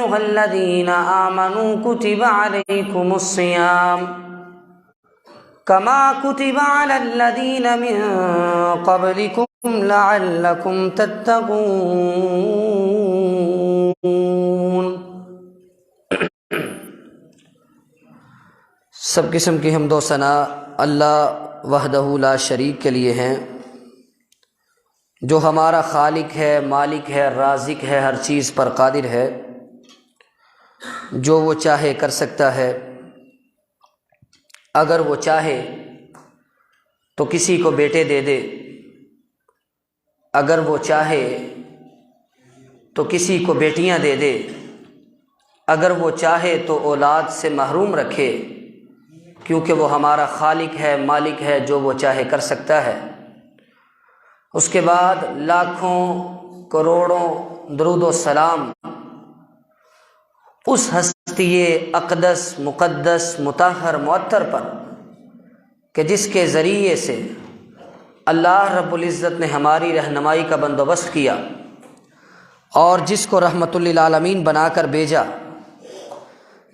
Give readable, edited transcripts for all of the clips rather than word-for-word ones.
أيها الذين آمنوا كتب عليكم الصيام كما كتب على الذين من قبلكم لعلكم تتقون۔ سب قسم کی حمد و ثنا اللہ وحدہ لا شریک کے لیے ہیں، جو ہمارا خالق ہے، مالک ہے، رازق ہے، ہر چیز پر قادر ہے، جو وہ چاہے کر سکتا ہے۔ اگر وہ چاہے تو کسی کو بیٹے دے دے، اگر وہ چاہے تو کسی کو بیٹیاں دے دے، اگر وہ چاہے تو اولاد سے محروم رکھے، کیونکہ وہ ہمارا خالق ہے، مالک ہے، جو وہ چاہے کر سکتا ہے۔ اس کے بعد لاکھوں کروڑوں درود و سلام اس ہستی اقدس مقدس مطہر معطر پر کہ جس کے ذریعے سے اللہ رب العزت نے ہماری رہنمائی کا بندوبست کیا اور جس کو رحمت للعالمین بنا کر بھیجا،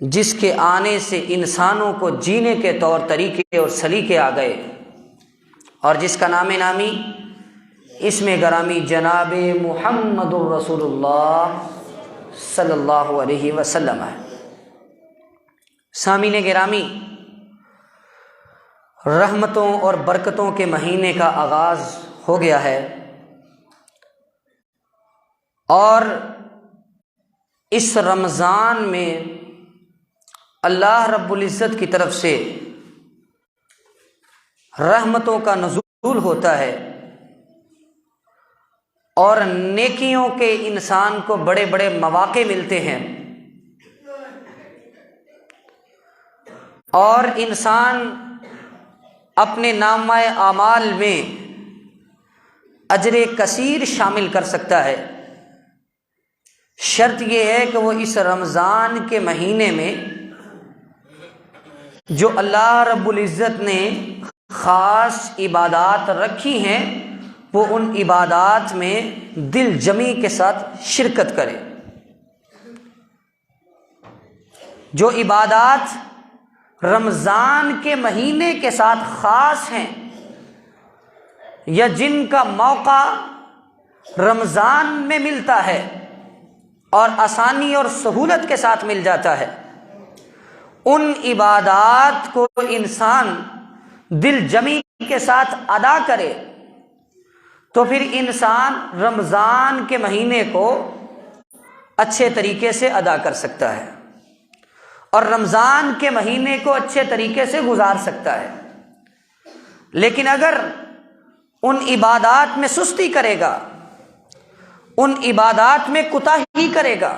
جس کے آنے سے انسانوں کو جینے کے طور طریقے اور سلیقے آ گئے، اور جس کا نام نامی اسم گرامی جناب محمد الرسول اللہ صلی اللہ علیہ وسلم ہے۔ سامعین گرامی، رحمتوں اور برکتوں کے مہینے کا آغاز ہو گیا ہے، اور اس رمضان میں اللہ رب العزت کی طرف سے رحمتوں کا نزول ہوتا ہے، اور نیکیوں کے انسان کو بڑے بڑے مواقع ملتے ہیں، اور انسان اپنے نامہ اعمال میں اجر کثیر شامل کر سکتا ہے۔ شرط یہ ہے کہ وہ اس رمضان کے مہینے میں جو اللہ رب العزت نے خاص عبادات رکھی ہیں، وہ ان عبادات میں دل جمی کے ساتھ شرکت کرے۔ جو عبادات رمضان کے مہینے کے ساتھ خاص ہیں، یا جن کا موقع رمضان میں ملتا ہے اور آسانی اور سہولت کے ساتھ مل جاتا ہے، ان عبادات کو انسان دل جمی کے ساتھ ادا کرے تو پھر انسان رمضان کے مہینے کو اچھے طریقے سے ادا کر سکتا ہے، اور رمضان کے مہینے کو اچھے طریقے سے گزار سکتا ہے۔ لیکن اگر ان عبادات میں سستی کرے گا، ان عبادات میں کوتاہی کرے گا،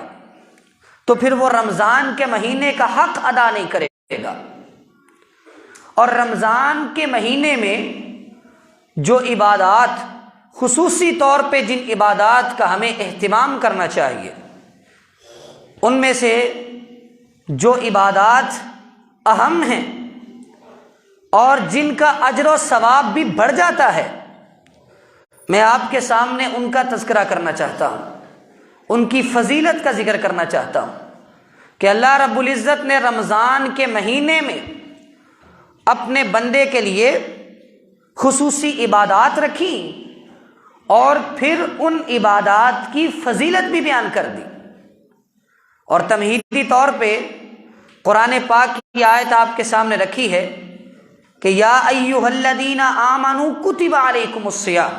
تو پھر وہ رمضان کے مہینے کا حق ادا نہیں کرے گا۔ اور رمضان کے مہینے میں جو عبادات، خصوصی طور پہ جن عبادات کا ہمیں اہتمام کرنا چاہیے، ان میں سے جو عبادات اہم ہیں اور جن کا اجر و ثواب بھی بڑھ جاتا ہے، میں آپ کے سامنے ان کا تذکرہ کرنا چاہتا ہوں، ان کی فضیلت کا ذکر کرنا چاہتا ہوں کہ اللہ رب العزت نے رمضان کے مہینے میں اپنے بندے کے لیے خصوصی عبادات رکھی، اور پھر ان عبادات کی فضیلت بھی بیان کر دی۔ اور تمہیدی طور پہ قرآن پاک کی آیت آپ کے سامنے رکھی ہے کہ یا ایھا الذین آمنوا کتب علیکم الصیام،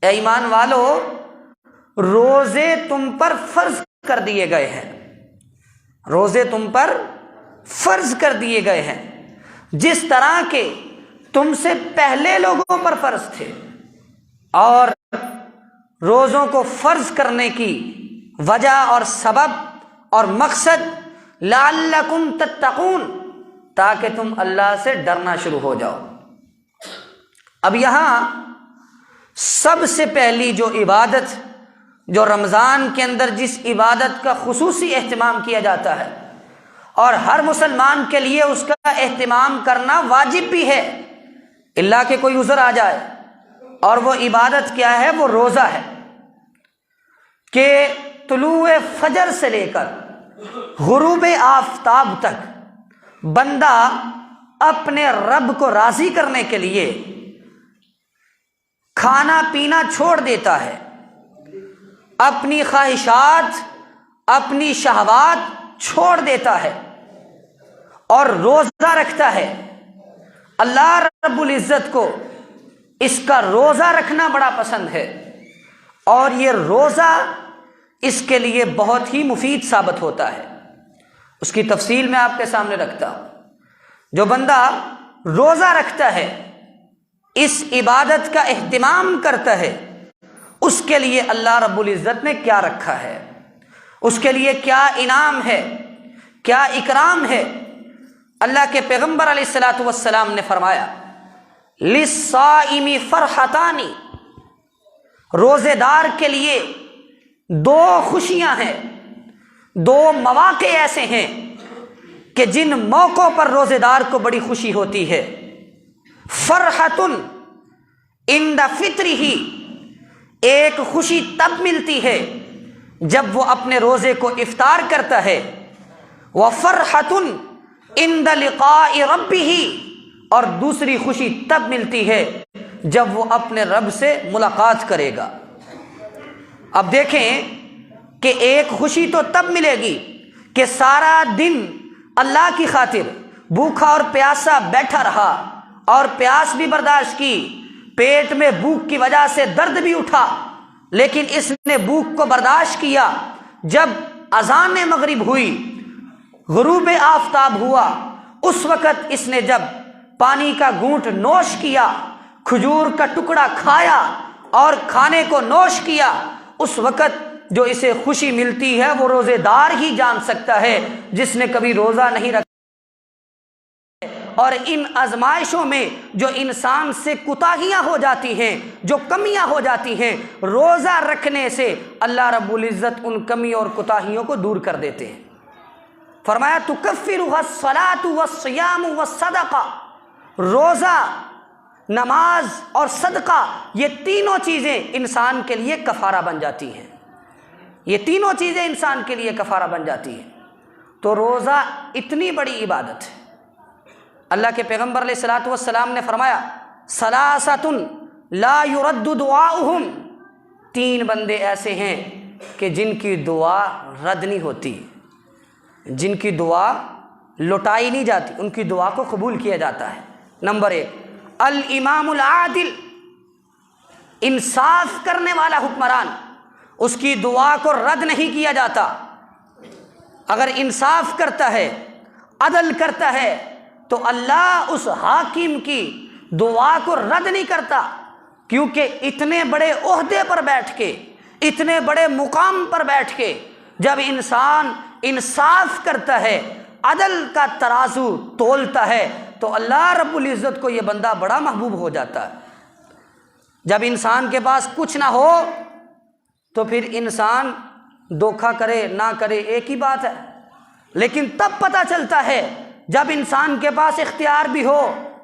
اے ایمان والو، روزے تم پر فرض کر دیے گئے ہیں، روزے تم پر فرض کر دیے گئے ہیں، جس طرح کے تم سے پہلے لوگوں پر فرض تھے۔ اور روزوں کو فرض کرنے کی وجہ اور سبب اور مقصد لعلکم تتقون، تاکہ تم اللہ سے ڈرنا شروع ہو جاؤ۔ اب یہاں سب سے پہلی جو عبادت، جو رمضان کے اندر جس عبادت کا خصوصی اہتمام کیا جاتا ہے اور ہر مسلمان کے لیے اس کا اہتمام کرنا واجب بھی ہے، اللہ کہ کوئی عذر آ جائے، اور وہ عبادت کیا ہے؟ وہ روزہ ہے کہ طلوع فجر سے لے کر غروب آفتاب تک بندہ اپنے رب کو راضی کرنے کے لیے کھانا پینا چھوڑ دیتا ہے، اپنی خواہشات، اپنی شہوات چھوڑ دیتا ہے اور روزہ رکھتا ہے۔ اللہ رب العزت کو اس کا روزہ رکھنا بڑا پسند ہے، اور یہ روزہ اس کے لیے بہت ہی مفید ثابت ہوتا ہے۔ اس کی تفصیل میں آپ کے سامنے رکھتا ہوں۔ جو بندہ روزہ رکھتا ہے، اس عبادت کا اہتمام کرتا ہے، اس کے لیے اللہ رب العزت نے کیا رکھا ہے، اس کے لیے کیا انعام ہے، کیا اکرام ہے۔ اللہ کے پیغمبر علیہ الصلوۃ والسلام نے فرمایا للصائم فرحتان، روزے دار کے لیے دو خوشیاں ہیں، دو مواقع ایسے ہیں کہ جن موقعوں پر روزے دار کو بڑی خوشی ہوتی ہے۔ فرحۃ عند فطرہ، ایک خوشی تب ملتی ہے جب وہ اپنے روزے کو افطار کرتا ہے، وفرحۃ عند لقاء ربہ، اور دوسری خوشی تب ملتی ہے جب وہ اپنے رب سے ملاقات کرے گا۔ اب دیکھیں کہ ایک خوشی تو تب ملے گی کہ سارا دن اللہ کی خاطر بھوکا اور پیاسا بیٹھا رہا اور پیاس بھی برداشت کی، پیٹ میں بھوک کی وجہ سے درد بھی اٹھا، لیکن اس نے بھوک کو برداشت کیا۔ جب اذان مغرب ہوئی، غروب آفتاب ہوا، اس وقت اس نے جب پانی کا گھونٹ نوش کیا، کھجور کا ٹکڑا کھایا اور کھانے کو نوش کیا، اس وقت جو اسے خوشی ملتی ہے وہ روزے دار ہی جان سکتا ہے جس نے کبھی روزہ نہیں رکھا۔ اور ان آزمائشوں میں جو انسان سے کوتاہیاں ہو جاتی ہیں، جو کمیاں ہو جاتی ہیں، روزہ رکھنے سے اللہ رب العزت ان کمیوں اور کوتاہیوں کو دور کر دیتے ہیں۔ فرمایا تکفرها الصلاۃ والصیام والصدقہ، روزہ، نماز اور صدقہ، یہ تینوں چیزیں انسان کے لیے کفارہ بن جاتی ہیں، یہ تینوں چیزیں انسان کے لیے کفارہ بن جاتی ہیں۔ تو روزہ اتنی بڑی عبادت ہے۔ اللہ کے پیغمبر علیہ الصلوۃ والسلام نے فرمایا ثلاثۃ لا يرد دعاؤہم، تین بندے ایسے ہیں کہ جن کی دعا رد نہیں ہوتی، جن کی دعا لوٹائی نہیں جاتی، ان کی دعا کو قبول کیا جاتا ہے۔ نمبر ایک الامام العادل، انصاف کرنے والا حکمران، اس کی دعا کو رد نہیں کیا جاتا۔ اگر انصاف کرتا ہے، عدل کرتا ہے، تو اللہ اس حاکم کی دعا کو رد نہیں کرتا، کیونکہ اتنے بڑے عہدے پر بیٹھ کے، اتنے بڑے مقام پر بیٹھ کے جب انسان انصاف کرتا ہے، عدل کا ترازو تولتا ہے، تو اللہ رب العزت کو یہ بندہ بڑا محبوب ہو جاتا ہے۔ جب انسان کے پاس کچھ نہ ہو تو پھر انسان دھوکہ کرے نہ کرے ایک ہی بات ہے، لیکن تب پتہ چلتا ہے جب انسان کے پاس اختیار بھی ہو،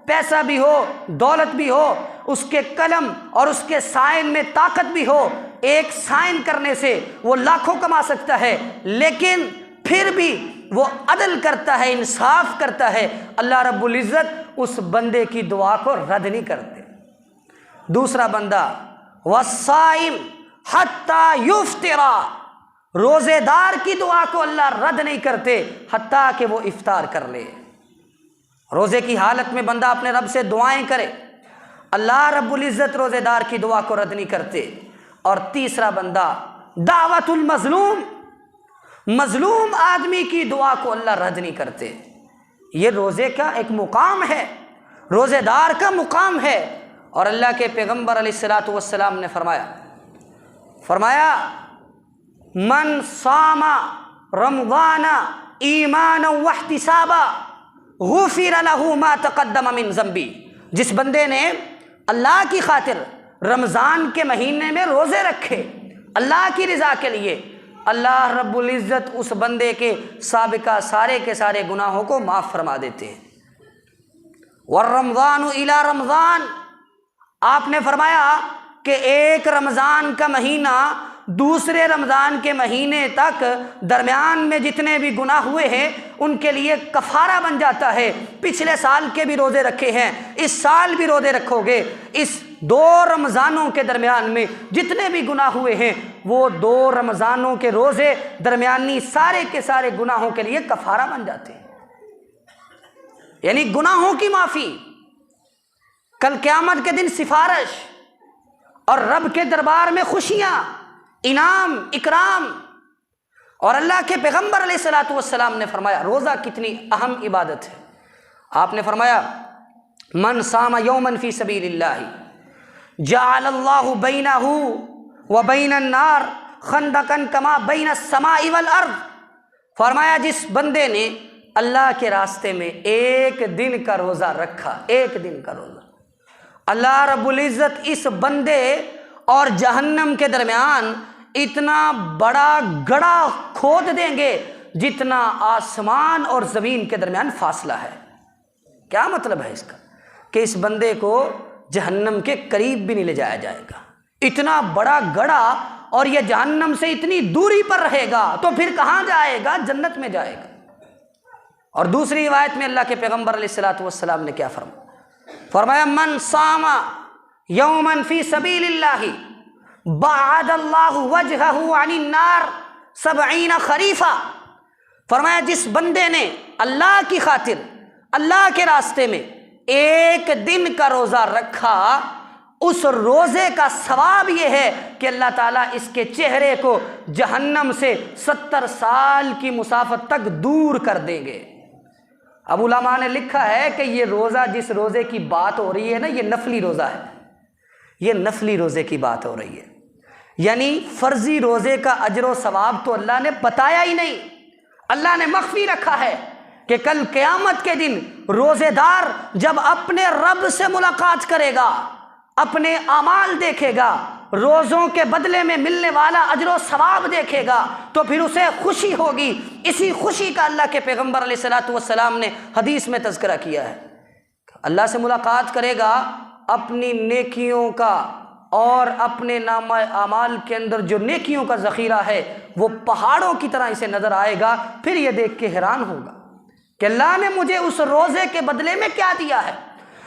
پیسہ بھی ہو، دولت بھی ہو، اس کے قلم اور اس کے سائن میں طاقت بھی ہو، ایک سائن کرنے سے وہ لاکھوں کما سکتا ہے، لیکن پھر بھی وہ عدل کرتا ہے، انصاف کرتا ہے، اللہ رب العزت اس بندے کی دعا کو رد نہیں کرتے۔ دوسرا بندہ والصائم حتی یفطر، روزے دار کی دعا کو اللہ رد نہیں کرتے حتیٰ کہ وہ افطار کر لے۔ روزے کی حالت میں بندہ اپنے رب سے دعائیں کرے، اللہ رب العزت روزے دار کی دعا کو رد نہیں کرتے۔ اور تیسرا بندہ دعوت المظلوم، مظلوم آدمی کی دعا کو اللہ رد نہیں کرتے۔ یہ روزے کا ایک مقام ہے، روزے دار کا مقام ہے۔ اور اللہ کے پیغمبر علیہ الصلوۃ والسلام نے فرمایا من صام رمضان ایمانا واحتسابا غفر له ما تقدم من ذنبی، جس بندے نے اللہ کی خاطر رمضان کے مہینے میں روزے رکھے اللہ کی رضا کے لیے، اللہ رب العزت اس بندے کے سابقہ سارے کے سارے گناہوں کو معاف فرما دیتے ہیں۔ والرمضان الی رمضان، آپ نے فرمایا کہ ایک رمضان کا مہینہ دوسرے رمضان کے مہینے تک درمیان میں جتنے بھی گناہ ہوئے ہیں ان کے لیے کفارہ بن جاتا ہے۔ پچھلے سال کے بھی روزے رکھے ہیں، اس سال بھی روزے رکھو گے، اس 2 رمضانوں کے درمیان میں جتنے بھی گناہ ہوئے ہیں وہ 2 رمضانوں کے روزے درمیانی سارے کے سارے گناہوں کے لیے کفارہ بن جاتے ہیں، یعنی گناہوں کی معافی، کل قیامت کے دن سفارش اور رب کے دربار میں خوشیاں، انعام، اکرام۔ اور اللہ کے پیغمبر علیہ الصلوۃ والسلام نے فرمایا روزہ کتنی اہم عبادت ہے۔ آپ نے فرمایا من صام یوما فی سبیل اللہ جعل اللہ بینہ وبین النار خندقا کما بین السماء والارض۔ فرمایا جس بندے نے اللہ کے راستے میں ایک دن کا روزہ رکھا، ایک دن کا روزہ، اللہ رب العزت اس بندے اور جہنم کے درمیان اتنا بڑا گڑھا کھود دیں گے جتنا آسمان اور زمین کے درمیان فاصلہ ہے۔ کیا مطلب ہے اس کا؟ کہ اس بندے کو جہنم کے قریب بھی نہیں لے جایا جائے گا، اتنا بڑا گڑھا، اور یہ جہنم سے اتنی دوری پر رہے گا تو پھر کہاں جائے گا؟ جنت میں جائے گا۔ اور دوسری روایت میں اللہ کے پیغمبر علیہ الصلوۃ والسلام نے کیا فرمایا من صام یوما فی سبیل اللہ بعد اللہ وجہہ عن النار 70 خریفہ۔ فرمایا جس بندے نے اللہ کی خاطر اللہ کے راستے میں ایک دن کا روزہ رکھا، اس روزے کا ثواب یہ ہے کہ اللہ تعالیٰ اس کے چہرے کو جہنم سے 70 سال کی مسافت تک دور کر دیں گے۔ اب علماء نے لکھا ہے کہ یہ روزہ، جس روزے کی بات ہو رہی ہے نا، یہ نفلی روزہ ہے، یہ نفلی روزے کی بات ہو رہی ہے، یعنی فرضی روزے کا اجر و ثواب تو اللہ نے بتایا ہی نہیں، اللہ نے مخفی رکھا ہے کہ کل قیامت کے دن روزے دار جب اپنے رب سے ملاقات کرے گا، اپنے اعمال دیکھے گا، روزوں کے بدلے میں ملنے والا اجر و ثواب دیکھے گا تو پھر اسے خوشی ہوگی۔ اسی خوشی کا اللہ کے پیغمبر علیہ الصلوۃ والسلام نے حدیث میں تذکرہ کیا ہے۔ اللہ سے ملاقات کرے گا، اپنی نیکیوں کا اور اپنے نامہ اعمال کے اندر جو نیکیوں کا ذخیرہ ہے وہ پہاڑوں کی طرح اسے نظر آئے گا، پھر یہ دیکھ کے حیران ہوگا کہ اللہ نے مجھے اس روزے کے بدلے میں کیا دیا ہے۔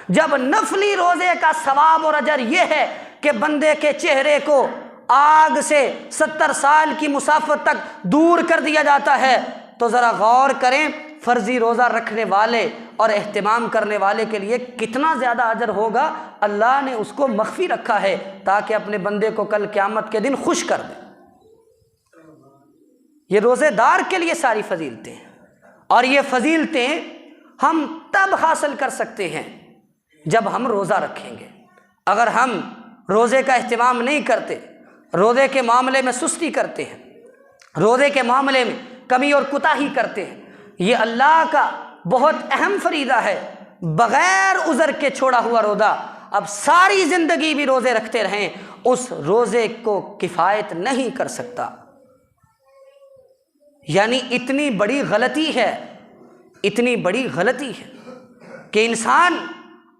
جب نفلی روزے کا ثواب اور اجر یہ ہے کہ بندے کے چہرے کو آگ سے 70 سال کی مسافت تک دور کر دیا جاتا ہے، تو ذرا غور کریں فرضی روزہ رکھنے والے اور اہتمام کرنے والے کے لیے کتنا زیادہ اجر ہوگا۔ اللہ نے اس کو مخفی رکھا ہے تاکہ اپنے بندے کو کل قیامت کے دن خوش کر دے۔ یہ روزے دار کے لیے ساری فضیلتیں ہیں، اور یہ فضیلتیں ہم تب حاصل کر سکتے ہیں جب ہم روزہ رکھیں گے۔ اگر ہم روزے کا اہتمام نہیں کرتے، روزے کے معاملے میں سستی کرتے ہیں، روزے کے معاملے میں کمی اور کوتاہی کرتے ہیں، یہ اللہ کا بہت اہم فریضہ ہے۔ بغیر عذر کے چھوڑا ہوا روزہ اب ساری زندگی بھی روزے رکھتے رہیں، اس روزے کو کفایت نہیں کر سکتا۔ یعنی اتنی بڑی غلطی ہے، اتنی بڑی غلطی ہے کہ انسان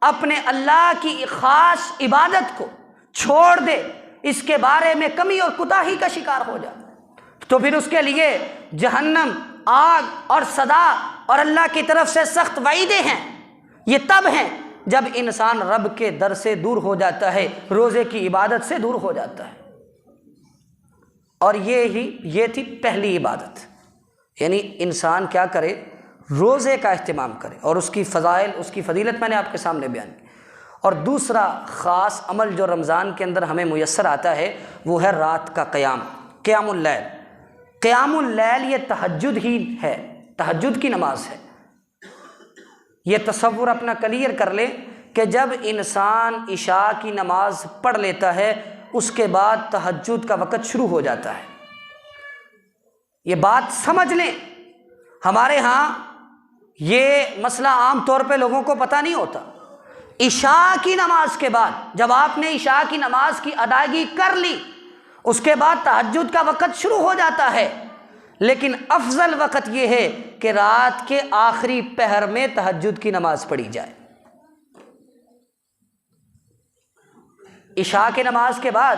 اپنے اللہ کی خاص عبادت کو چھوڑ دے، اس کے بارے میں کمی اور کوتاہی کا شکار ہو جائے، تو پھر اس کے لیے جہنم، آگ اور سزا اور اللہ کی طرف سے سخت وعیدیں ہیں۔ یہ تب ہیں جب انسان رب کے در سے دور ہو جاتا ہے، روزے کی عبادت سے دور ہو جاتا ہے۔ اور یہ تھی پہلی عبادت، یعنی انسان کیا کرے؟ روزے کا اہتمام کرے، اور اس کی فضائل، اس کی فضیلت میں نے آپ کے سامنے بیان کی۔ اور دوسرا خاص عمل جو رمضان کے اندر ہمیں میسر آتا ہے وہ ہے رات کا قیام، قیام اللیل۔ قیام اللیل یہ تہجد ہی ہے، تہجد کی نماز ہے۔ یہ تصور اپنا کلیئر کر لیں کہ جب انسان عشاء کی نماز پڑھ لیتا ہے اس کے بعد تہجد کا وقت شروع ہو جاتا ہے۔ یہ بات سمجھ لیں، ہمارے ہاں یہ مسئلہ عام طور پہ لوگوں کو پتہ نہیں ہوتا۔ عشاء کی نماز کے بعد جب آپ نے عشاء کی نماز کی ادائیگی کر لی، اس کے بعد تہجد کا وقت شروع ہو جاتا ہے، لیکن افضل وقت یہ ہے کہ رات کے آخری پہر میں تہجد کی نماز پڑھی جائے۔ عشاء کی نماز کے بعد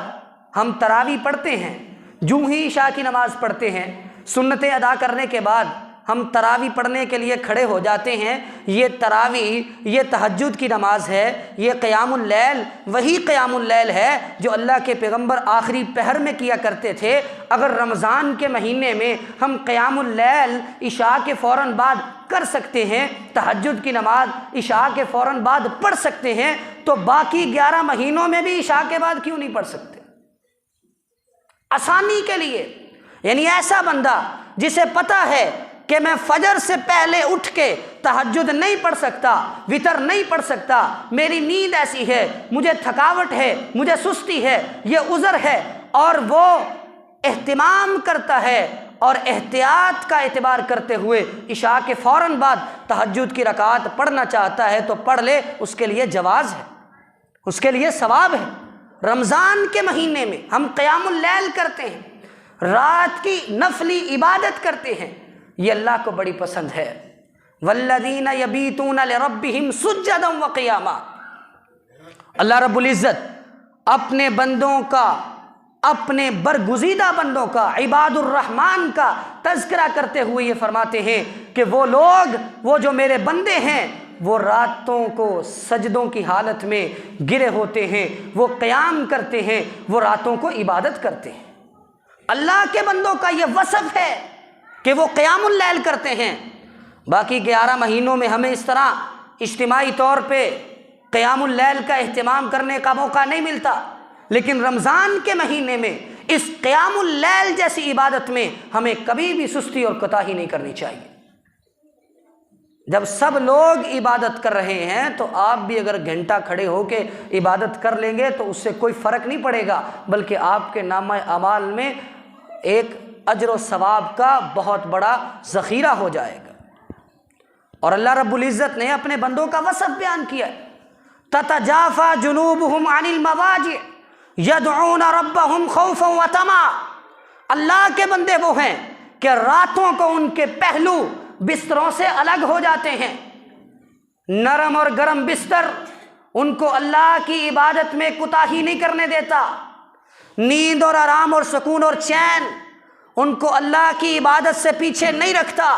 ہم تراویح پڑھتے ہیں، جو ہی عشاء کی نماز پڑھتے ہیں، سنتیں ادا کرنے کے بعد ہم تراویح پڑھنے کے لیے کھڑے ہو جاتے ہیں۔ یہ تراویح، یہ تہجد کی نماز ہے، یہ قیام اللیل وہی قیام اللیل ہے جو اللہ کے پیغمبر آخری پہر میں کیا کرتے تھے۔ اگر رمضان کے مہینے میں ہم قیام اللیل عشاء کے فوراً بعد کر سکتے ہیں، تہجد کی نماز عشاء کے فوراً بعد پڑھ سکتے ہیں، تو باقی 11 مہینوں میں بھی عشاء کے بعد کیوں نہیں پڑھ سکتے؟ آسانی کے لیے۔ یعنی ایسا بندہ جسے پتہ ہے کہ میں فجر سے پہلے اٹھ کے تہجد نہیں پڑھ سکتا، وتر نہیں پڑھ سکتا، میری نیند ایسی ہے، مجھے تھکاوٹ ہے، مجھے سستی ہے، یہ عذر ہے، اور وہ اہتمام کرتا ہے اور احتیاط کا اعتبار کرتے ہوئے عشاء کے فوراً بعد تہجد کی رکعات پڑھنا چاہتا ہے تو پڑھ لے، اس کے لیے جواز ہے، اس کے لیے ثواب ہے۔ رمضان کے مہینے میں ہم قیام اللیل کرتے ہیں، رات کی نفلی عبادت کرتے ہیں، یہ اللہ کو بڑی پسند ہے۔ والذین یبیتون لربہم سجدا وقیاما، اللہ رب العزت اپنے بندوں کا، اپنے برگزیدہ بندوں کا، عباد الرحمن کا تذکرہ کرتے ہوئے یہ فرماتے ہیں کہ وہ لوگ، وہ جو میرے بندے ہیں، وہ راتوں کو سجدوں کی حالت میں گرے ہوتے ہیں، وہ قیام کرتے ہیں، وہ راتوں کو عبادت کرتے ہیں۔ اللہ کے بندوں کا یہ وصف ہے کہ وہ قیام اللیل کرتے ہیں۔ باقی 11 مہینوں میں ہمیں اس طرح اجتماعی طور پہ قیام اللیل کا اہتمام کرنے کا موقع نہیں ملتا، لیکن رمضان کے مہینے میں اس قیام اللیل جیسی عبادت میں ہمیں کبھی بھی سستی اور کوتاہی نہیں کرنی چاہیے۔ جب سب لوگ عبادت کر رہے ہیں تو آپ بھی اگر گھنٹہ کھڑے ہو کے عبادت کر لیں گے تو اس سے کوئی فرق نہیں پڑے گا، بلکہ آپ کے نامہ اعمال میں ایک اجر و ثواب کا بہت بڑا ذخیرہ ہو جائے گا۔ اور اللہ رب العزت نے اپنے بندوں کا وصف بیان کیا ہے، تتجافا جنوبہم عن المضاجع یدعون ربہم خوفا وطمعا۔ اللہ کے بندے وہ ہیں کہ راتوں کو ان کے پہلو بستروں سے الگ ہو جاتے ہیں، نرم اور گرم بستر ان کو اللہ کی عبادت میں کوتاہی نہیں کرنے دیتا، نیند اور آرام اور سکون اور چین ان کو اللہ کی عبادت سے پیچھے نہیں رکھتا،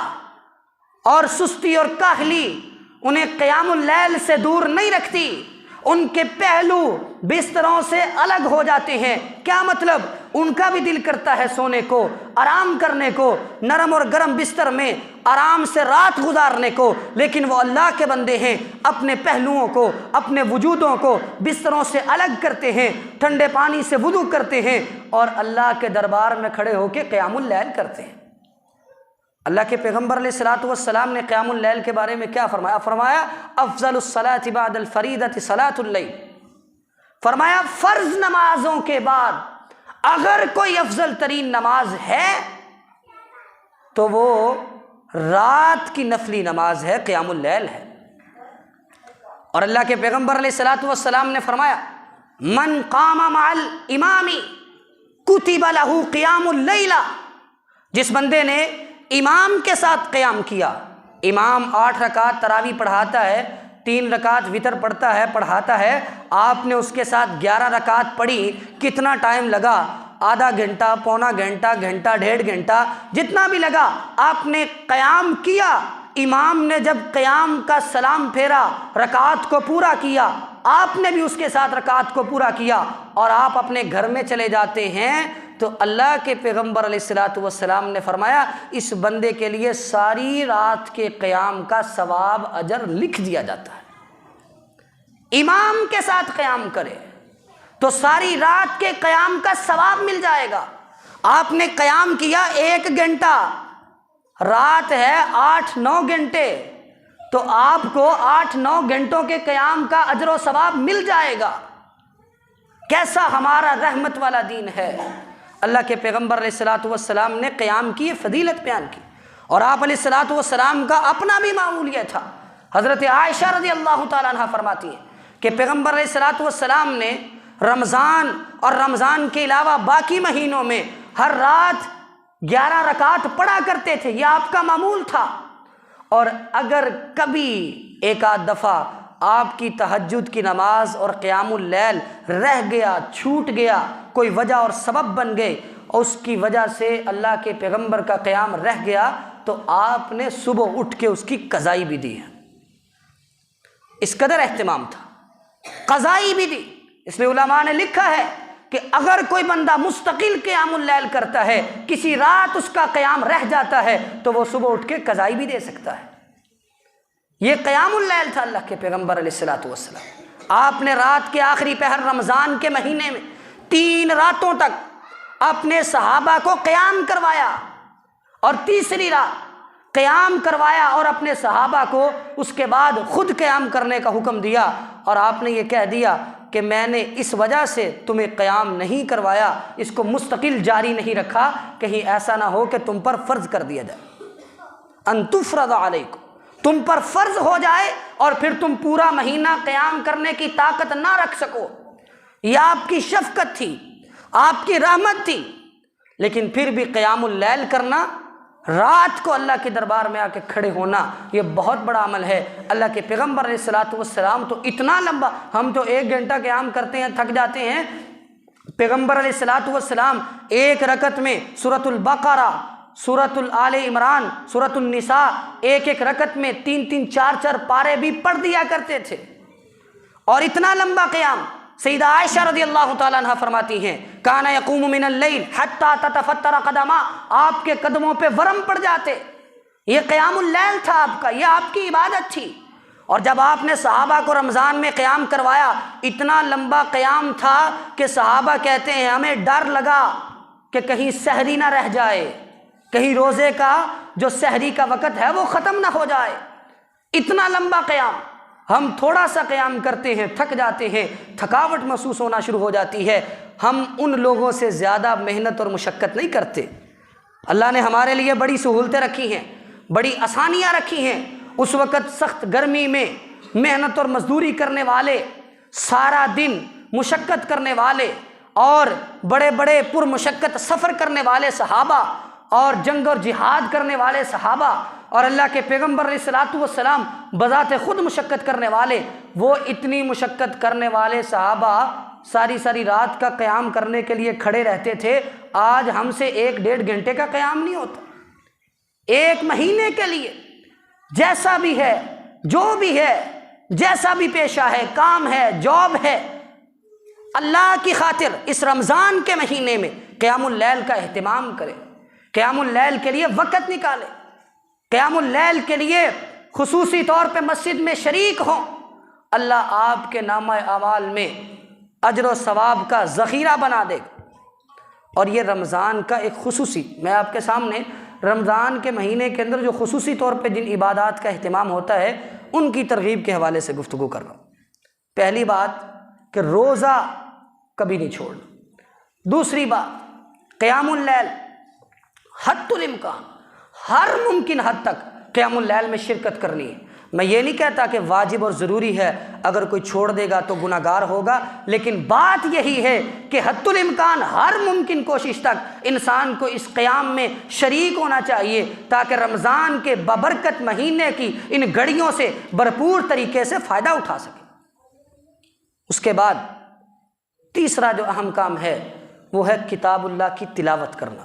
اور سستی اور کاہلی انہیں قیام اللیل سے دور نہیں رکھتی۔ ان کے پہلو بستروں سے الگ ہو جاتے ہیں۔ کیا مطلب؟ ان کا بھی دل کرتا ہے سونے کو، آرام کرنے کو، نرم اور گرم بستر میں آرام سے رات گزارنے کو، لیکن وہ اللہ کے بندے ہیں، اپنے پہلوؤں کو، اپنے وجودوں کو بستروں سے الگ کرتے ہیں، ٹھنڈے پانی سے وضو کرتے ہیں اور اللہ کے دربار میں کھڑے ہو کے قیام اللیل کرتے ہیں۔ اللہ کے پیغمبر علیہ الصلوۃ والسلام نے قیام اللیل کے بارے میں کیا فرمایا؟ فرمایا افضل الصلاۃ بعد الفریضۃ صلاۃ اللیل، فرمایا فرض نمازوں کے بعد اگر کوئی افضل ترین نماز ہے تو وہ رات کی نفلی نماز ہے، قیام اللیل ہے۔ اور اللہ کے پیغمبر علیہ الصلوۃ والسلام نے فرمایا من قام مع الامام کتب له قیام اللیل، جس بندے نے امام کے ساتھ قیام کیا، امام 8 رکعت تراویح پڑھاتا ہے، 3 رکعت وتر پڑھتا ہے، پڑھاتا ہے، آپ نے اس کے ساتھ 11 رکعت پڑھی، کتنا ٹائم لگا؟ آدھا گھنٹہ، پونا گھنٹہ، گھنٹہ، 1.5 گھنٹہ، جتنا بھی لگا، آپ نے قیام کیا۔ امام نے جب قیام کا سلام پھیرا، رکعت کو پورا کیا، آپ نے بھی اس کے ساتھ رکعت کو پورا کیا، اور آپ اپنے گھر میں چلے جاتے ہیں، تو اللہ کے پیغمبر علیہ الصلوۃ والسلام نے فرمایا اس بندے کے لیے ساری رات کے قیام کا ثواب اجر لکھ دیا جاتا ہے۔ امام کے ساتھ قیام کرے تو ساری رات کے قیام کا ثواب مل جائے گا۔ آپ نے قیام کیا 1 گھنٹہ، رات ہے 8-9 گھنٹے، تو آپ کو 8-9 گھنٹوں کے قیام کا اجر و ثواب مل جائے گا۔ کیسا ہمارا رحمت والا دین ہے۔ اللہ کے پیغمبر علیہ الصلوۃ والسلام نے قیام کی فضیلت بیان کی، اور آپ علیہ الصلوۃ والسلام کا اپنا بھی معمول یہ تھا۔ حضرت عائشہ رضی اللہ تعالیٰ عنہ فرماتی ہیں کہ پیغمبر علیہ الصلوۃ والسلام نے رمضان اور رمضان کے علاوہ باقی مہینوں میں ہر رات 11 رکعت پڑھا کرتے تھے، یہ آپ کا معمول تھا۔ اور اگر کبھی ایک آدھ دفعہ آپ کی تہجد کی نماز اور قیام اللیل رہ گیا، چھوٹ گیا، کوئی وجہ اور سبب بن گئے، اور اس کی وجہ سے اللہ کے پیغمبر کا قیام رہ گیا تو آپ نے صبح اٹھ کے اس کی قضائی بھی دی ہے۔ اس قدر اہتمام تھا، قضائی بھی دی۔ اس لیے علماء نے لکھا ہے کہ اگر کوئی بندہ مستقل قیام اللیل کرتا ہے، کسی رات اس کا قیام رہ جاتا ہے تو وہ صبح اٹھ کے قضائی بھی دے سکتا ہے۔ یہ قیام اللیل تھا اللہ کے پیغمبر علیہ الصلوۃ والسلام۔ آپ نے رات کے آخری پہر رمضان کے مہینے میں 3 راتوں تک اپنے صحابہ کو قیام کروایا، اور تیسری رات قیام کروایا اور اپنے صحابہ کو اس کے بعد خود قیام کرنے کا حکم دیا، اور آپ نے یہ کہہ دیا کہ میں نے اس وجہ سے تمہیں قیام نہیں کروایا، اس کو مستقل جاری نہیں رکھا، کہیں ایسا نہ ہو کہ تم پر فرض کر دیا جائے، ان تفرض علیکم، تم پر فرض ہو جائے اور پھر تم پورا مہینہ قیام کرنے کی طاقت نہ رکھ سکو۔ یہ آپ کی شفقت تھی، آپ کی رحمت تھی، لیکن پھر بھی قیام اللیل کرنا، رات کو اللہ کے دربار میں آ کے کھڑے ہونا، یہ بہت بڑا عمل ہے۔ اللہ کے پیغمبر علیہ الصلوۃ والسلام تو اتنا لمبا، ہم تو 1 گھنٹہ قیام کرتے ہیں تھک جاتے ہیں، پیغمبر علیہ الصلوۃ والسلام 1 رکعت میں سورۃ البقرہ، سورۃ آل عمران، سورۃ النساء، ایک رکعت میں 3 4 پارے بھی پڑھ دیا کرتے تھے، اور اتنا لمبا قیام۔ سیدہ عائشہ رضی اللہ تعالیٰ عنہ فرماتی ہیں کان یقوم من اللیل حتی تتفطر قدما، آپ کے قدموں پہ ورم پڑ جاتے۔ یہ قیام اللیل تھا آپ کا، یہ آپ کی عبادت تھی۔ اور جب آپ نے صحابہ کو رمضان میں قیام کروایا، اتنا لمبا قیام تھا کہ صحابہ کہتے ہیں ہمیں ڈر لگا کہ کہیں سحری نہ رہ جائے، کہیں روزے کا جو سحری کا وقت ہے وہ ختم نہ ہو جائے۔ اتنا لمبا قیام، ہم تھوڑا سا قیام کرتے ہیں تھک جاتے ہیں، تھکاوٹ محسوس ہونا شروع ہو جاتی ہے۔ ہم ان لوگوں سے زیادہ محنت اور مشقت نہیں کرتے۔ اللہ نے ہمارے لیے بڑی سہولتیں رکھی ہیں، بڑی آسانیاں رکھی ہیں۔ اس وقت سخت گرمی میں محنت اور مزدوری کرنے والے، سارا دن مشقت کرنے والے، اور بڑے بڑے پرمشقت سفر کرنے والے صحابہ، اور جنگ اور جہاد کرنے والے صحابہ، اور اللہ کے پیغمبر علیہ الصلوۃ والسلام بذات خود مشقت کرنے والے، وہ اتنی مشقت کرنے والے صحابہ ساری رات کا قیام کرنے کے لیے کھڑے رہتے تھے۔ آج ہم سے 1-1.5 گھنٹے کا قیام نہیں ہوتا۔ 1 مہینے کے لیے جیسا بھی ہے، جو بھی ہے، جیسا بھی پیشہ ہے، کام ہے، جاب ہے، اللہ کی خاطر اس رمضان کے مہینے میں قیام اللیل کا اہتمام کرے، قیام اللیل کے لیے وقت نکالے، قیام اللیل کے لیے خصوصی طور پہ مسجد میں شریک ہوں۔ اللہ آپ کے نامہ اعمال میں اجر و ثواب کا ذخیرہ بنا دے گا۔ اور یہ رمضان کا ایک خصوصی، میں آپ کے سامنے رمضان کے مہینے کے اندر جو خصوصی طور پہ جن عبادات کا اہتمام ہوتا ہے ان کی ترغیب کے حوالے سے گفتگو کر رہا ہوں۔ پہلی بات کہ روزہ کبھی نہیں چھوڑنا۔ دوسری بات قیام اللیل حد الامکان، ہر ممکن حد تک قیام اللیل میں شرکت کرنی ہے۔ میں یہ نہیں کہتا کہ واجب اور ضروری ہے، اگر کوئی چھوڑ دے گا تو گناہ گار ہوگا، لیکن بات یہی ہے کہ حد الامکان ہر ممکن کوشش تک انسان کو اس قیام میں شریک ہونا چاہیے، تاکہ رمضان کے ببرکت مہینے کی ان گھڑیوں سے بھرپور طریقے سے فائدہ اٹھا سکے۔ اس کے بعد تیسرا جو اہم کام ہے وہ ہے کتاب اللہ کی تلاوت کرنا،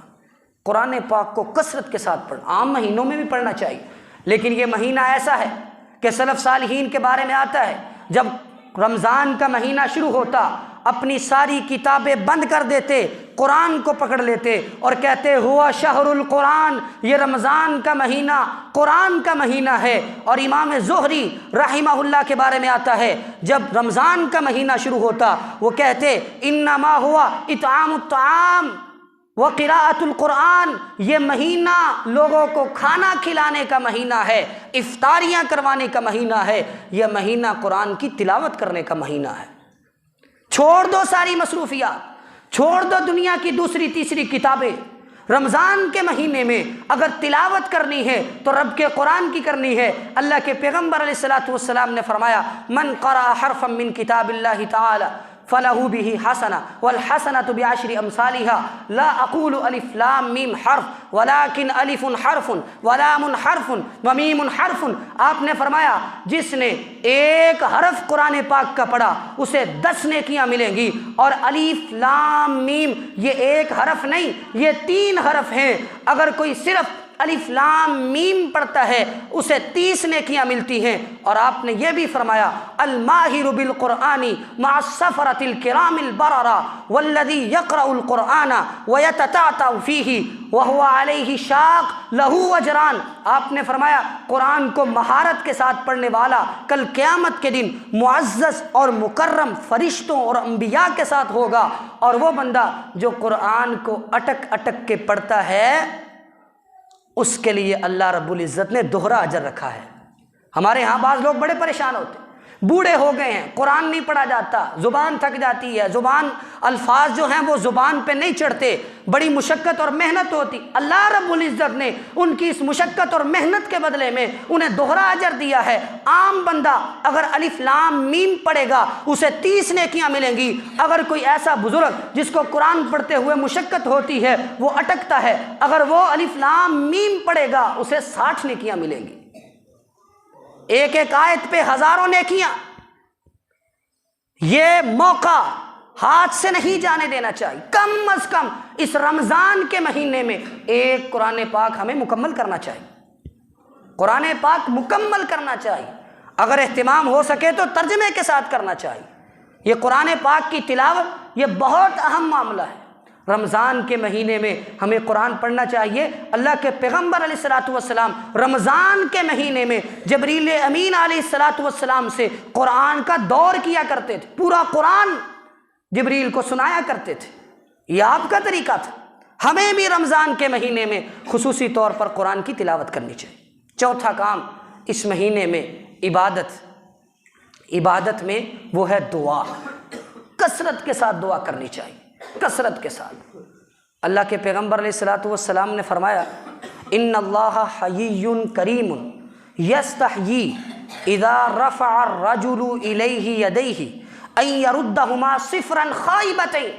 قرآن پاک کو کثرت کے ساتھ پڑھنا۔ عام مہینوں میں بھی پڑھنا چاہیے، لیکن یہ مہینہ ایسا ہے کہ سلف صالحین کے بارے میں آتا ہے، جب رمضان کا مہینہ شروع ہوتا اپنی ساری کتابیں بند کر دیتے، قرآن کو پکڑ لیتے اور کہتے ہوا شہر القرآن، یہ رمضان کا مہینہ قرآن کا مہینہ ہے۔ اور امام زہری رحمہ اللہ کے بارے میں آتا ہے، جب رمضان کا مہینہ شروع ہوتا وہ کہتے انما ہوا اطعام الطعام وقراءۃ القرآن، یہ مہینہ لوگوں کو کھانا کھلانے کا مہینہ ہے، افطاریاں کروانے کا مہینہ ہے، یہ مہینہ قرآن کی تلاوت کرنے کا مہینہ ہے۔ چھوڑ دو ساری مصروفیات، چھوڑ دو دنیا کی دوسری تیسری کتابیں، رمضان کے مہینے میں اگر تلاوت کرنی ہے تو رب کے قرآن کی کرنی ہے۔ اللہ کے پیغمبر علیہ الصلوۃ والسلام نے فرمایا من قرأ حرفا من کتاب اللہ تعالی فلہ بہ حسنہ والحسنۃ بعشر امثالها لا اقول الف لام میم حرف ولکن الف حرف ولام حرف ومیم حرف۔ آپ نے فرمایا جس نے ایک حرف قرآن پاک کا پڑھا اسے 10 نیکیاں ملیں گی، اور الف لام میم یہ ایک حرف نہیں، یہ 3 حرف ہیں، اگر کوئی صرف الف لام میم پڑھتا ہے اسے 30 نیکیاں ملتی ہیں۔ اور آپ نے یہ بھی فرمایا الماہر بالقرآن مع السفرۃ الکرام البررہ والذی یقرأ القرآن ویتتعتع فیہ وہو علیہ شاق لہ اجران۔ آپ نے فرمایا قرآن کو مہارت کے ساتھ پڑھنے والا کل قیامت کے دن معزز اور مکرم فرشتوں اور انبیاء کے ساتھ ہوگا، اور وہ بندہ جو قرآن کو اٹک اٹک کے پڑھتا ہے اس کے لیے اللہ رب العزت نے دوہرا اجر رکھا ہے۔ ہمارے ہاں بعض لوگ بڑے پریشان ہوتے ہیں، بوڑھے ہو گئے ہیں، قرآن نہیں پڑھا جاتا، زبان تھک جاتی ہے، زبان الفاظ جو ہیں وہ زبان پہ نہیں چڑھتے، بڑی مشقت اور محنت ہوتی۔ اللہ رب العزت نے ان کی اس مشقت اور محنت کے بدلے میں انہیں دوہرا اجر دیا ہے۔ عام بندہ اگر الف لام میم پڑھے گا اسے 30 نیکیاں ملیں گی، اگر کوئی ایسا بزرگ جس کو قرآن پڑھتے ہوئے مشقت ہوتی ہے وہ اٹکتا ہے، اگر وہ الف لام میم پڑھے گا اسے 60 نیکیاں ملیں گی، ایک ایک آیت پہ ہزاروں نیکیاں۔ یہ موقع ہاتھ سے نہیں جانے دینا چاہیے، کم از کم اس رمضان کے مہینے میں ایک قرآن پاک ہمیں مکمل کرنا چاہیے، قرآن پاک مکمل کرنا چاہیے، اگر اہتمام ہو سکے تو ترجمے کے ساتھ کرنا چاہیے۔ یہ قرآن پاک کی تلاوت یہ بہت اہم معاملہ ہے۔ رمضان کے مہینے میں ہمیں قرآن پڑھنا چاہیے۔ اللہ کے پیغمبر علیہ الصلاۃ والسلام رمضان کے مہینے میں جبریل امین علیہ الصلاۃ والسلام سے قرآن کا دور کیا کرتے تھے، پورا قرآن جبریل کو سنایا کرتے تھے، یہ آپ کا طریقہ تھا۔ ہمیں بھی رمضان کے مہینے میں خصوصی طور پر قرآن کی تلاوت کرنی چاہیے۔ چوتھا کام اس مہینے میں عبادت میں وہ ہے دعا، کثرت کے ساتھ دعا کرنی چاہیے، کثرت کے ساتھ۔ اللہ کے پیغمبر علیہ الصلاۃ والسلام نے فرمایا ان اللہ حیی کریم یستحیی اذا رفع الرجل الیہ یدیہ ان یردہما صفرا خائبتین۔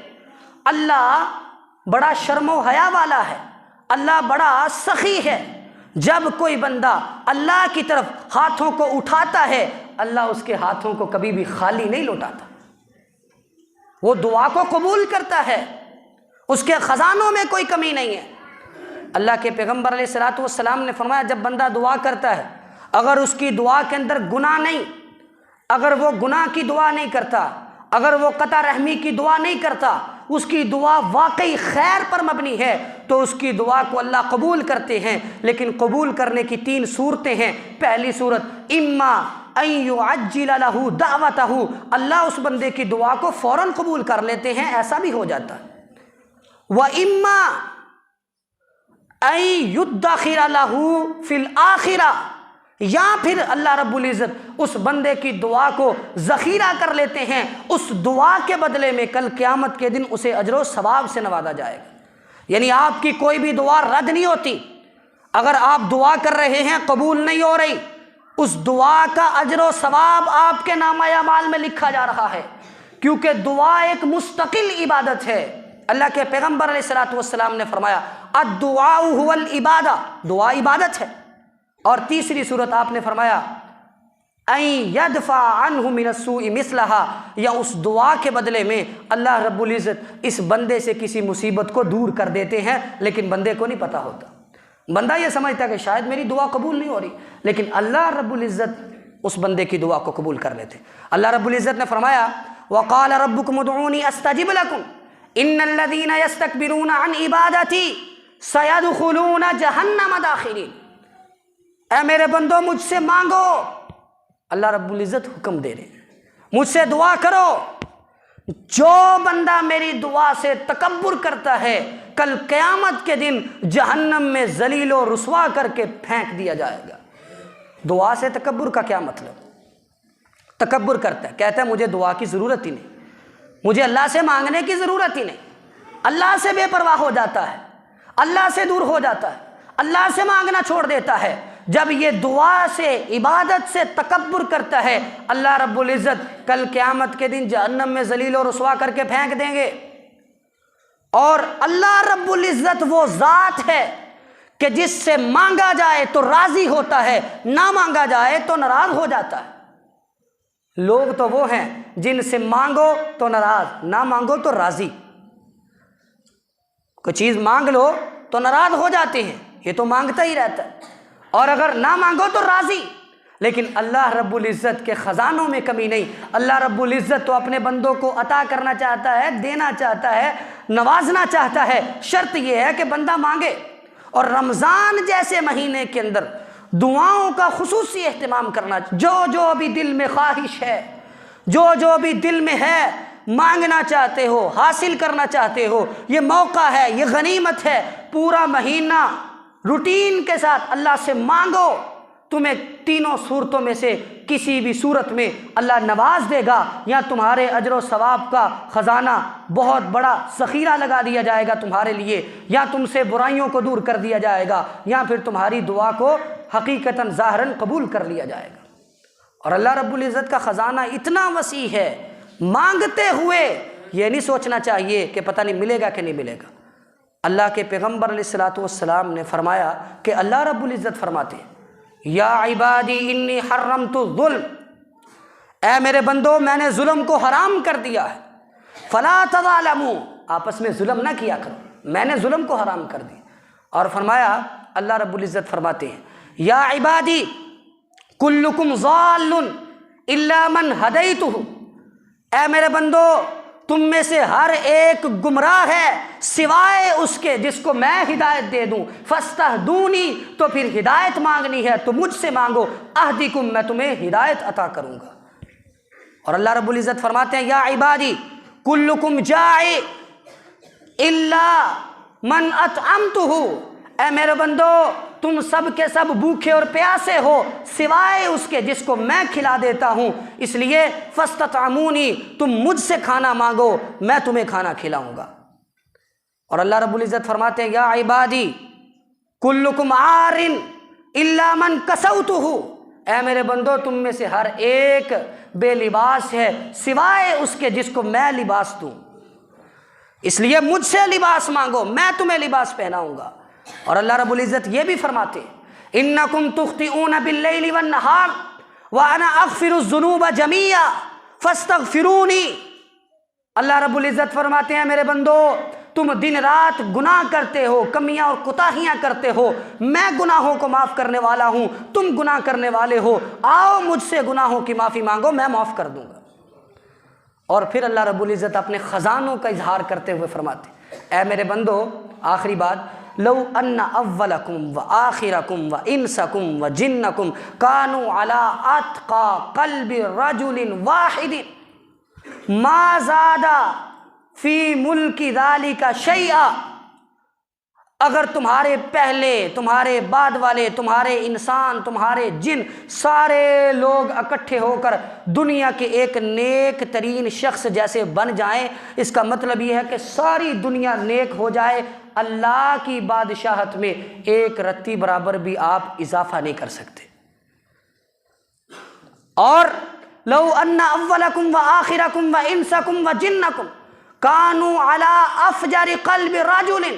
اللہ بڑا شرم و حیا والا ہے، اللہ بڑا سخی ہے، جب کوئی بندہ اللہ کی طرف ہاتھوں کو اٹھاتا ہے اللہ اس کے ہاتھوں کو کبھی بھی خالی نہیں لوٹاتا، وہ دعا کو قبول کرتا ہے، اس کے خزانوں میں کوئی کمی نہیں ہے۔ اللہ کے پیغمبر علیہ الصلاۃ والسلام نے فرمایا جب بندہ دعا کرتا ہے اگر اس کی دعا کے اندر گناہ نہیں، اگر وہ گناہ کی دعا نہیں کرتا، اگر وہ قطع رحمی کی دعا نہیں کرتا، اس کی دعا واقعی خیر پر مبنی ہے تو اس کی دعا کو اللہ قبول کرتے ہیں۔ لیکن قبول کرنے کی 3 صورتیں ہیں۔ پہلی صورت اما ان یعجل لہ دعوتہ، اللہ اس بندے کی دعا کو فوراً قبول کر لیتے ہیں، ایسا بھی ہو جاتا ہے۔ وَإِمَّا أَن يُدَّخِرَ لَهُ فِي الْآخِرَةِ، یا پھر اللہ رب العزت اس بندے کی دعا کو ذخیرہ کر لیتے ہیں، اس دعا کے بدلے میں کل قیامت کے دن اسے اجر و ثواب سے نوازا جائے گا۔ یعنی آپ کی کوئی بھی دعا رد نہیں ہوتی، اگر آپ دعا کر رہے ہیں قبول نہیں ہو رہی، اس دعا کا اجر و ثواب آپ کے نامہ اعمال میں لکھا جا رہا ہے، کیونکہ دعا ایک مستقل عبادت ہے۔ اللہ کے پیغمبر علیہ الصلاۃ والسلام نے فرمایا الدعاء هو العبادہ، دعا عبادت ہے۔ اور تیسری صورت آپ نے فرمایا ان یدفع عنہ من السوء مثلہا، یا اس دعا کے بدلے میں اللہ رب العزت اس بندے سے کسی مصیبت کو دور کر دیتے ہیں، لیکن بندے کو نہیں پتہ ہوتا، بندہ یہ سمجھتا ہے کہ شاید میری دعا قبول نہیں ہو رہی، لیکن اللہ رب العزت اس بندے کی دعا کو قبول کر لیتے۔ اللہ رب العزت نے فرمایا وقال ربکم ادعونی استجب لکم ان الذین یستکبرون عن عبادتی سیدخلون جہنم داخرین۔ اے میرے بندو مجھ سے مانگو، اللہ رب العزت حکم دے رہے ہیں مجھ سے دعا کرو، جو بندہ میری دعا سے تکبر کرتا ہے کل قیامت کے دن جہنم میں ذلیل و رسوا کر کے پھینک دیا جائے گا۔ دعا سے تکبر کا کیا مطلب؟ تکبر کرتا ہے، کہتا ہے مجھے دعا کی ضرورت ہی نہیں، مجھے اللہ سے مانگنے کی ضرورت ہی نہیں، اللہ سے بے پرواہ ہو جاتا ہے، اللہ سے دور ہو جاتا ہے، اللہ سے مانگنا چھوڑ دیتا ہے۔ جب یہ دعا سے عبادت سے تکبر کرتا ہے، اللہ رب العزت کل قیامت کے دن جہنم میں ذلیل و رسوا کر کے پھینک دیں گے۔ اور اللہ رب العزت وہ ذات ہے کہ جس سے مانگا جائے تو راضی ہوتا ہے، نہ مانگا جائے تو ناراض ہو جاتا ہے۔ لوگ تو وہ ہیں جن سے مانگو تو ناراض، نہ مانگو تو راضی۔ کوئی چیز مانگ لو تو ناراض ہو جاتے ہیں، یہ تو مانگتا ہی رہتا ہے، اور اگر نہ مانگو تو راضی۔ لیکن اللہ رب العزت کے خزانوں میں کمی نہیں۔ اللہ رب العزت تو اپنے بندوں کو عطا کرنا چاہتا ہے، دینا چاہتا ہے، نوازنا چاہتا ہے، شرط یہ ہے کہ بندہ مانگے۔ اور رمضان جیسے مہینے کے اندر دعاؤں کا خصوصی اہتمام کرنا، جو بھی دل میں خواہش ہے، جو بھی دل میں ہے، مانگنا چاہتے ہو، حاصل کرنا چاہتے ہو، یہ موقع ہے، یہ غنیمت ہے۔ پورا مہینہ روٹین کے ساتھ اللہ سے مانگو، تمہیں تینوں صورتوں میں سے کسی بھی صورت میں اللہ نواز دے گا، یا تمہارے اجر و ثواب کا خزانہ بہت بڑا ذخیرہ لگا دیا جائے گا تمہارے لیے، یا تم سے برائیوں کو دور کر دیا جائے گا، یا پھر تمہاری دعا کو حقیقتاً ظاہراً قبول کر لیا جائے گا۔ اور اللہ رب العزت کا خزانہ اتنا وسیع ہے، مانگتے ہوئے یہ نہیں سوچنا چاہیے کہ پتہ نہیں ملے گا کہ نہیں ملے گا۔ اللہ کے پیغمبر علیہ الصلوۃ والسلام نے فرمایا کہ اللہ رب العزت فرماتے ہیں، یا عبادی انی حرمت الظلم، اے میرے بندو میں نے ظلم کو حرام کر دیا ہے، فلا تظالموا، آپس میں ظلم نہ کیا کرو، میں نے ظلم کو حرام کر دیا۔ اور فرمایا اللہ رب العزت فرماتے ہیں، یا عبادی کلکم ضال الا من ہدیتہ، اے میرے بندو تم میں سے ہر ایک گمراہ ہے سوائے اس کے جس کو میں ہدایت دے دوں، فاستہدونی، تو پھر ہدایت مانگنی ہے تو مجھ سے مانگو، اہدکم، میں تمہیں ہدایت عطا کروں گا۔ اور اللہ رب العزت فرماتے ہیں، یا عبادی کلکم جائع الا من اطعمتہ، اے میرے بندو تم سب کے سب بھوکے اور پیاسے ہو سوائے اس کے جس کو میں کھلا دیتا ہوں، اس لیے فاستطعمونی، تم مجھ سے کھانا مانگو میں تمہیں کھانا کھلاؤں گا۔ اور اللہ رب العزت فرماتے ہیں، یا عبادی کلکم عار الا من کسوتہ، اے میرے بندو تم میں سے ہر ایک بے لباس ہے سوائے اس کے جس کو میں لباس دوں، اس لیے مجھ سے لباس مانگو میں تمہیں لباس پہناؤں گا۔ اور اللہ رب العزت یہ بھی فرماتے ہیں، انکم تخطئون باللیل والنہار وانا اغفر الذنوب جميعا فاستغفرونی، اللہ رب العزت فرماتے ہیں میرے بندو تم دن رات گناہ کرتے ہو، کمیاں اور کوتاہیاں کرتے ہو، میں گناہوں کو معاف کرنے والا ہوں، تم گناہ کرنے والے ہو، آؤ مجھ سے گناہوں کی معافی مانگو میں معاف کر دوں گا۔ اور پھر اللہ رب العزت اپنے خزانوں کا اظہار کرتے ہوئے فرماتے ہیں، اے میرے بندو آخری بات، لو ان اولکم وآخرکم وانسکم وجنکم کانوا علی اتقى قلب رجل واحد ما زاد فی ملک ذلک شیئا، اگر تمہارے پہلے تمہارے بعد والے تمہارے انسان تمہارے جن سارے لوگ اکٹھے ہو کر دنیا کے ایک نیک ترین شخص جیسے بن جائیں، اس کا مطلب یہ ہے کہ ساری دنیا نیک ہو جائے، اللہ کی بادشاہت میں ایک رتی برابر بھی آپ اضافہ نہیں کر سکتے۔ اور لو ان اولکم وآخرکم وانسکم وجنکم کانوا علی افجر قلب رجل،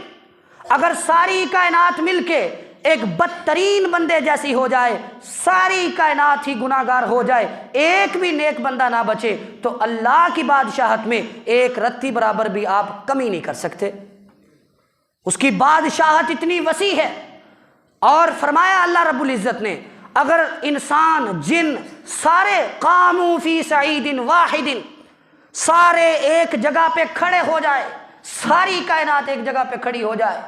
اگر ساری کائنات مل کے ایک بدترین بندے جیسی ہو جائے، ساری کائنات ہی گناہ گار ہو جائے، ایک بھی نیک بندہ نہ بچے، تو اللہ کی بادشاہت میں ایک رتی برابر بھی آپ کمی نہیں کر سکتے۔ اس کی بادشاہت اتنی وسیع ہے۔ اور فرمایا اللہ رب العزت نے، اگر انسان جن سارے قاموا فی صعید واحد، سارے ایک جگہ پہ کھڑے ہو جائے، ساری کائنات ایک جگہ پہ کھڑی ہو جائے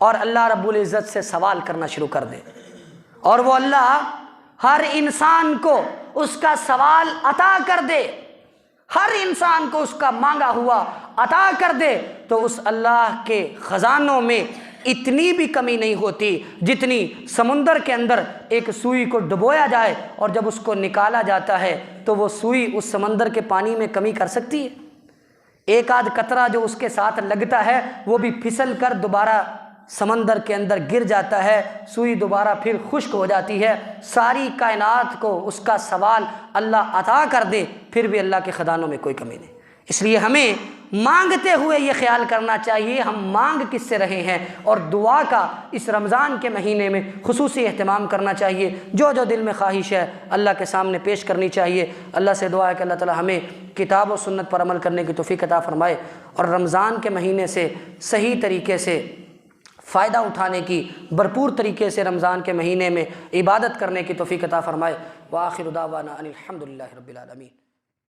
اور اللہ رب العزت سے سوال کرنا شروع کر دے، اور وہ اللہ ہر انسان کو اس کا سوال عطا کر دے، ہر انسان کو اس کا مانگا ہوا عطا کر دے، تو اس اللہ کے خزانوں میں اتنی بھی کمی نہیں ہوتی جتنی سمندر کے اندر ایک سوئی کو ڈبویا جائے اور جب اس کو نکالا جاتا ہے تو وہ سوئی اس سمندر کے پانی میں کمی کر سکتی ہے؟ ایک آدھ قطرہ جو اس کے ساتھ لگتا ہے وہ بھی پھسل کر دوبارہ سمندر کے اندر گر جاتا ہے، سوئی دوبارہ پھر خشک ہو جاتی ہے، ساری کائنات کو اس کا سوال اللہ عطا کر دے، پھر بھی اللہ کے خزانوں میں کوئی کمی نہیں۔ اس لیے ہمیں مانگتے ہوئے یہ خیال کرنا چاہیے ہم مانگ کس سے رہے ہیں، اور دعا کا اس رمضان کے مہینے میں خصوصی اہتمام کرنا چاہیے۔ جو دل میں خواہش ہے اللہ کے سامنے پیش کرنی چاہیے۔ اللہ سے دعا ہے کہ اللہ تعالی ہمیں کتاب و سنت پر عمل کرنے کی توفیق عطا فرمائے، اور رمضان کے مہینے سے صحیح طریقے سے فائدہ اٹھانے کی، بھرپور طریقے سے رمضان کے مہینے میں عبادت کرنے کی توفیق عطا فرمائے۔ وآخر دعوانا ان الحمد للہ رب العالمین۔